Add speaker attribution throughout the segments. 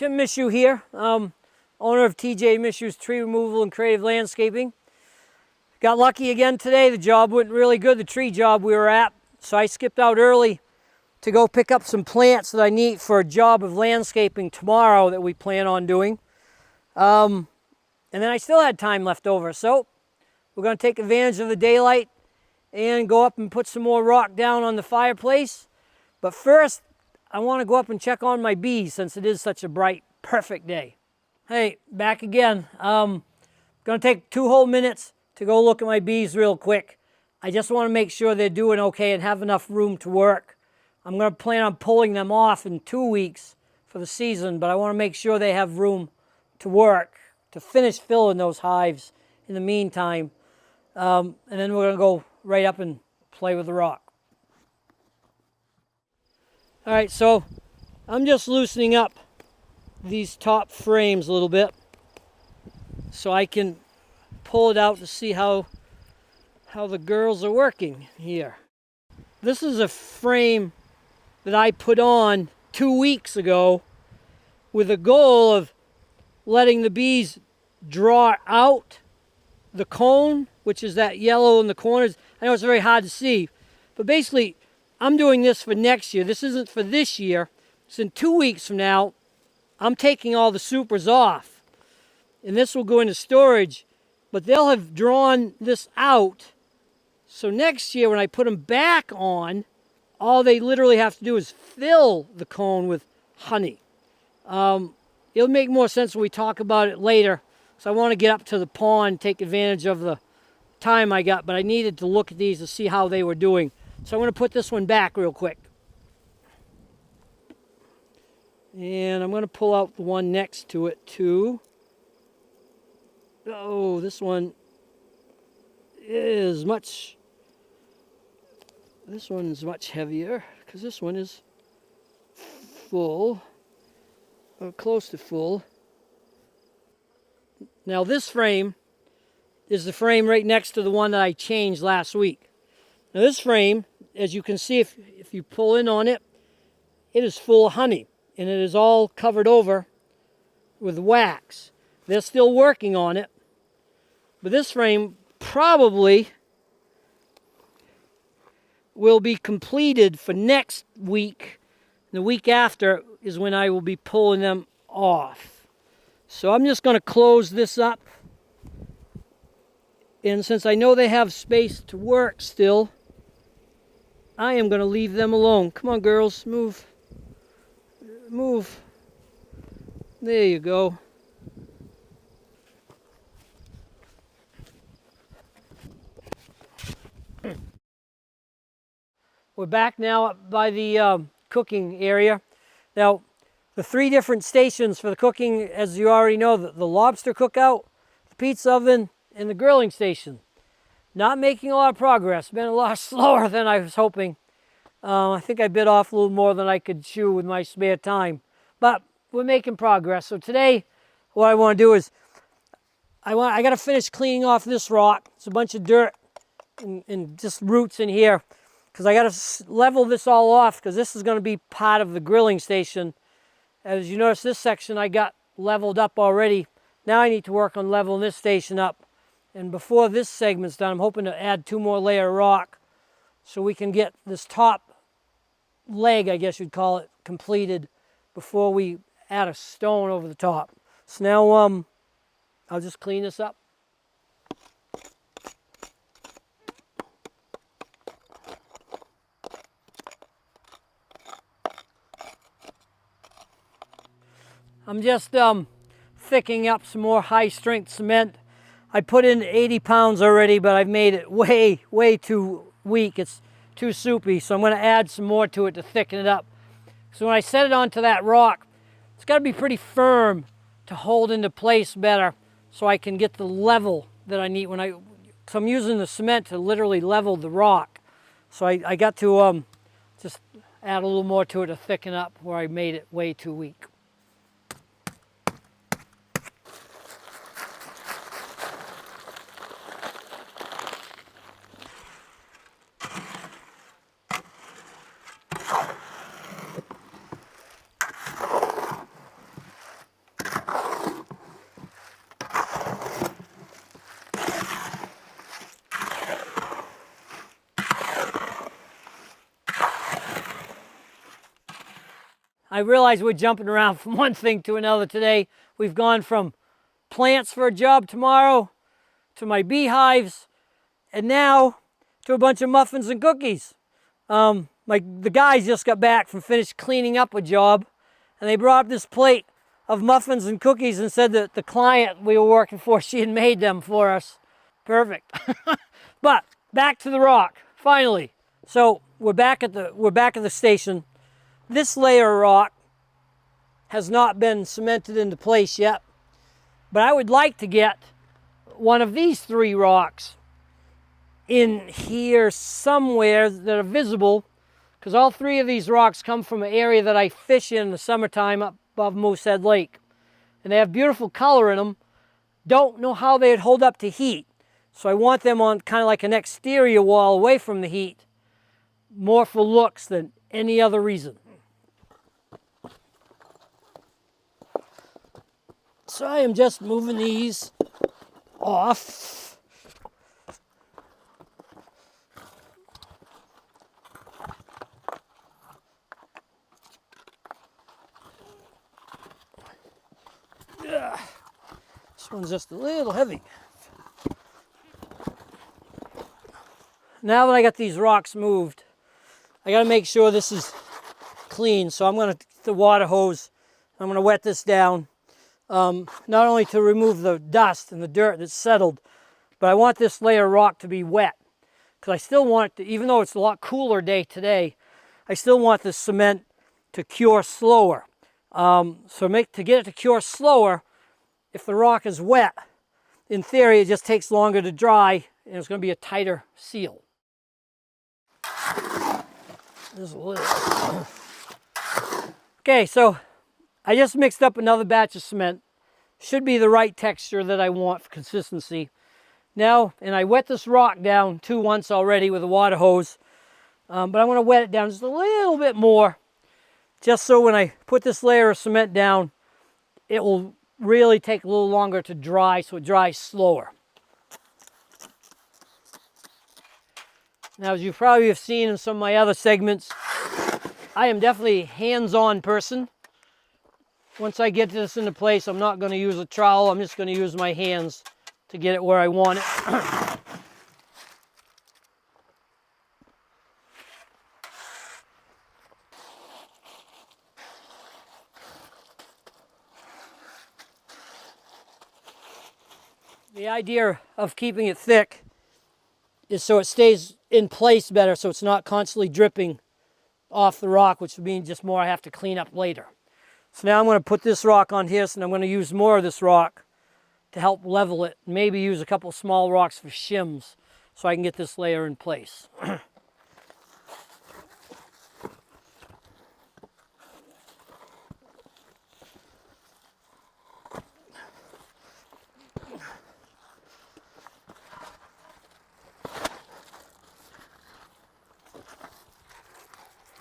Speaker 1: Tim Michaud here, owner of TJ Michaux's Tree Removal and Creative Landscaping. Got lucky again today. The job went really good, the tree job we were at. So I skipped out early to go pick up some plants that I need for a job of landscaping tomorrow that we plan on doing. And then I still had time left over. So we're going to take advantage of the daylight and go up and put some more rock down on the fireplace. But first, I want to go up and check on my bees since it is such a bright, perfect day. Hey, back again. Going to take 2 whole minutes to go look at my bees real quick. I just want to make sure they're doing okay and have enough room to work. I'm going to plan on pulling them off in 2 weeks for the season, but I want to make sure they have room to work, to finish filling those hives in the meantime. And then we're going to go right up and play with the rock. All right, so I'm just loosening up these top frames a little bit so I can pull it out to see how the girls are working here. This is a frame that I put on 2 weeks ago with a goal of letting the bees draw out the cone, which is that yellow in the corners. I know it's very hard to see, but basically I'm doing this for next year. This isn't for this year. So in 2 weeks from now, I'm taking all the supers off. And this will go into storage, but they'll have drawn this out. So next year when I put them back on, all they literally have to do is fill the cone with honey. It'll make more sense when we talk about it later. So I want to get up to the pond, take advantage of the time I got, but I needed to look at these to see how they were doing. So I'm going to put this one back real quick. And I'm going to pull out the one next to it too. Oh, this one is much heavier because this one is full, or close to full. Now this frame is the frame right next to the one that I changed last week. Now this frame, as you can see, if you pull in on it, it is full of honey, and it is all covered over with wax. They're still working on it, but this frame probably will be completed for next week. The week after is when I will be pulling them off. So I'm just going to close this up. And since I know they have space to work still, I am going to leave them alone. Come on, girls, move. Move. There you go. We're back now up by the cooking area. Now, the 3 different stations for the cooking, as you already know, the lobster cookout, the pizza oven, and the grilling station. Not making a lot of progress. Been a lot slower than I was hoping. I think I bit off a little more than I could chew with my spare time. But we're making progress. So today, what I want to do is, I got to finish cleaning off this rock. It's a bunch of dirt and just roots in here. Because I got to level this all off because this is going to be part of the grilling station. As you notice, this section I got leveled up already. Now I need to work on leveling this station up. And before this segment's done, I'm hoping to add 2 more layers of rock so we can get this top leg, I guess you'd call it, completed before we add a stone over the top. So now I'll just clean this up. I'm just thickening up some more high-strength cement. I put in 80 pounds already, but I've made it way too weak. It's too soupy, so I'm going to add some more to it to thicken it up. So when I set it onto that rock, it's got to be pretty firm to hold into place better so I can get the level that I need. So I'm using the cement to literally level the rock. So I got to just add a little more to it to thicken up where I made it way too weak. I realize we're jumping around from one thing to another today. We've gone from plants for a job tomorrow to my beehives, and now to a bunch of muffins and cookies. The guys just got back from finished cleaning up a job, and they brought up this plate of muffins and cookies and said that the client we were working for, she had made them for us. Perfect. But back to the rock, finally. So we're back at the station. This layer of rock has not been cemented into place yet, but I would like to get one of these three rocks in here somewhere that are visible, because all three of these rocks come from an area that I fish in the summertime up above Moosehead Lake. And they have beautiful color in them. Don't know how they'd hold up to heat. So I want them on kind of like an exterior wall away from the heat, more for looks than any other reason. So I am just moving these off. This one's just a little heavy. Now that I got these rocks moved, I got to make sure this is clean. So I'm going to the water hose. I'm going to wet this down, not only to remove the dust and the dirt that's settled, but I want this layer of rock to be wet, because I still want it to, even though it's a lot cooler day today, I still want the cement to cure slower. To get it to cure slower, if the rock is wet, in theory it just takes longer to dry, and it's going to be a tighter seal. Just a little. Okay, so I just mixed up another batch of cement. Should be the right texture that I want for consistency. Now, and I wet this rock down once already with a water hose, but I'm going to wet it down just a little bit more, just so when I put this layer of cement down, it will really take a little longer to dry, so it dries slower. Now, as you probably have seen in some of my other segments, I am definitely a hands-on person. Once I get this into place, I'm not going to use a trowel. I'm just going to use my hands to get it where I want it. The idea of keeping it thick is so it stays in place better, so it's not constantly dripping off the rock, which would mean just more I have to clean up later. So now I'm going to put this rock on here, and I'm going to use more of this rock to help level it. Maybe use a couple small rocks for shims so I can get this layer in place.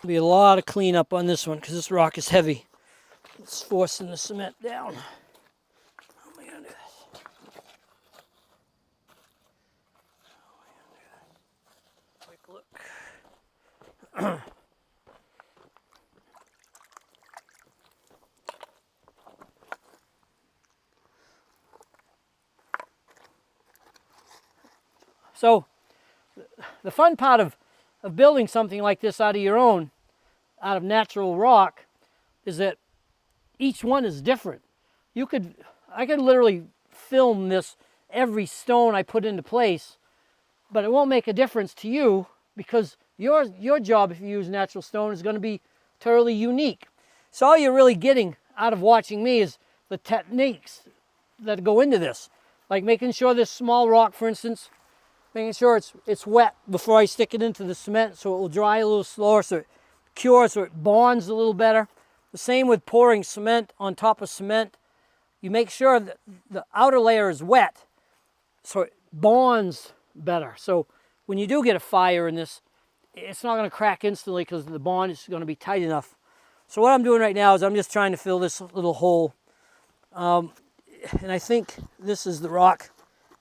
Speaker 1: Be a lot of cleanup on this one because this rock is heavy. It's forcing the cement down. How am I going to do this? Quick look. So, the fun part of building something like this out of your own, out of natural rock, is that each one is different. I could literally film this, every stone I put into place, but it won't make a difference to you because your job, if you use natural stone, is going to be totally unique. So all you're really getting out of watching me is the techniques that go into this, like making sure this small rock, for instance, making sure it's wet before I stick it into the cement so it will dry a little slower, so it cures, so it bonds a little better. The same with pouring cement on top of cement. You make sure that the outer layer is wet so it bonds better. So when you do get a fire in this, it's not going to crack instantly because the bond is going to be tight enough. So what I'm doing right now is I'm just trying to fill this little hole. And I think this is the rock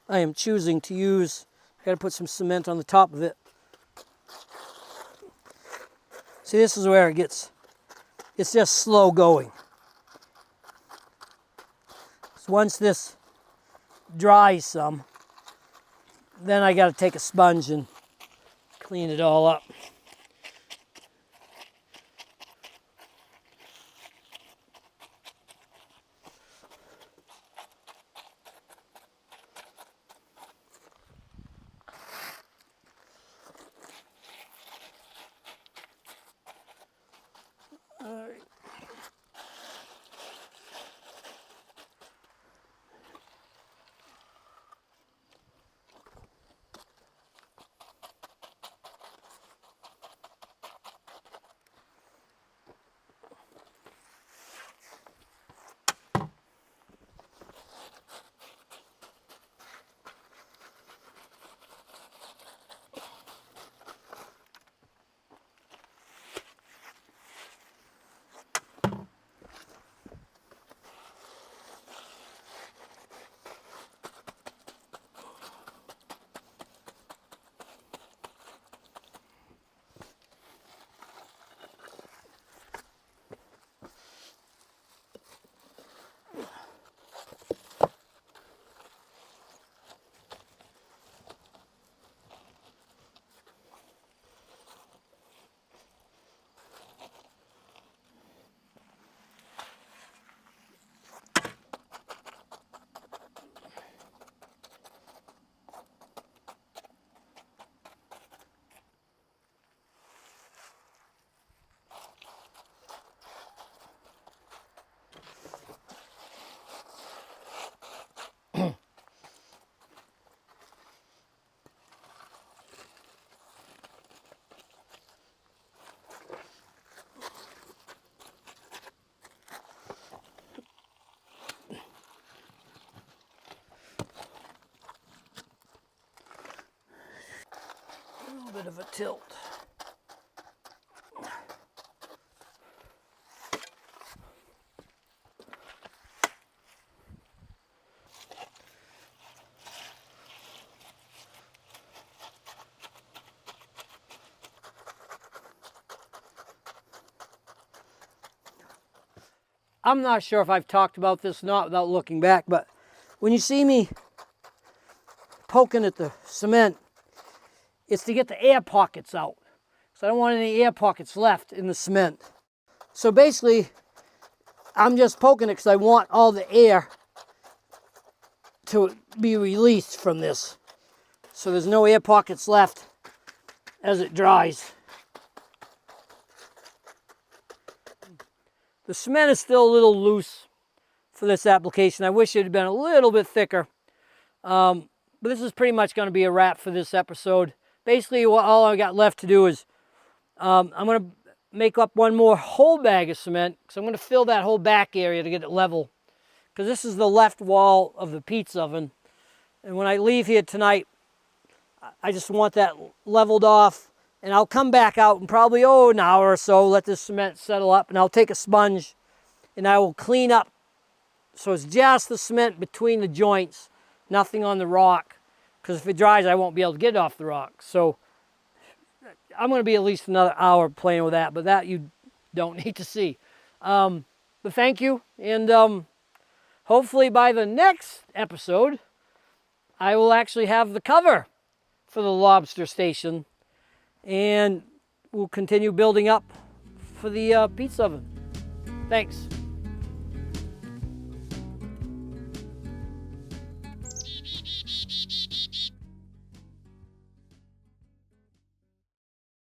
Speaker 1: I am choosing to use. I got to put some cement on the top of it. See, this is where it gets it's just slow going. So once this dries some, then I got to take a sponge and clean it all up. All right. A little bit of a tilt. I'm not sure if I've talked about this or not without looking back, but when you see me poking at the cement, it's to get the air pockets out. So I don't want any air pockets left in the cement. So basically, I'm just poking it because I want all the air to be released from this. So there's no air pockets left as it dries. The cement is still a little loose for this application. I wish it had been a little bit thicker. But this is pretty much going to be a wrap for this episode. Basically, all I got left to do is I'm going to make up one more whole bag of cement, because I'm going to fill that whole back area to get it level, because this is the left wall of the pizza oven. And when I leave here tonight, I just want that leveled off, and I'll come back out in probably an hour or so, let this cement settle up, and I'll take a sponge and I will clean up so it's just the cement between the joints, nothing on the rock, because if it dries I won't be able to get it off the rock. So I'm going to be at least another hour playing with that, but that you don't need to see. But thank you, and hopefully by the next episode I will actually have the cover for the lobster station, and we'll continue building up for the pizza oven. Thanks.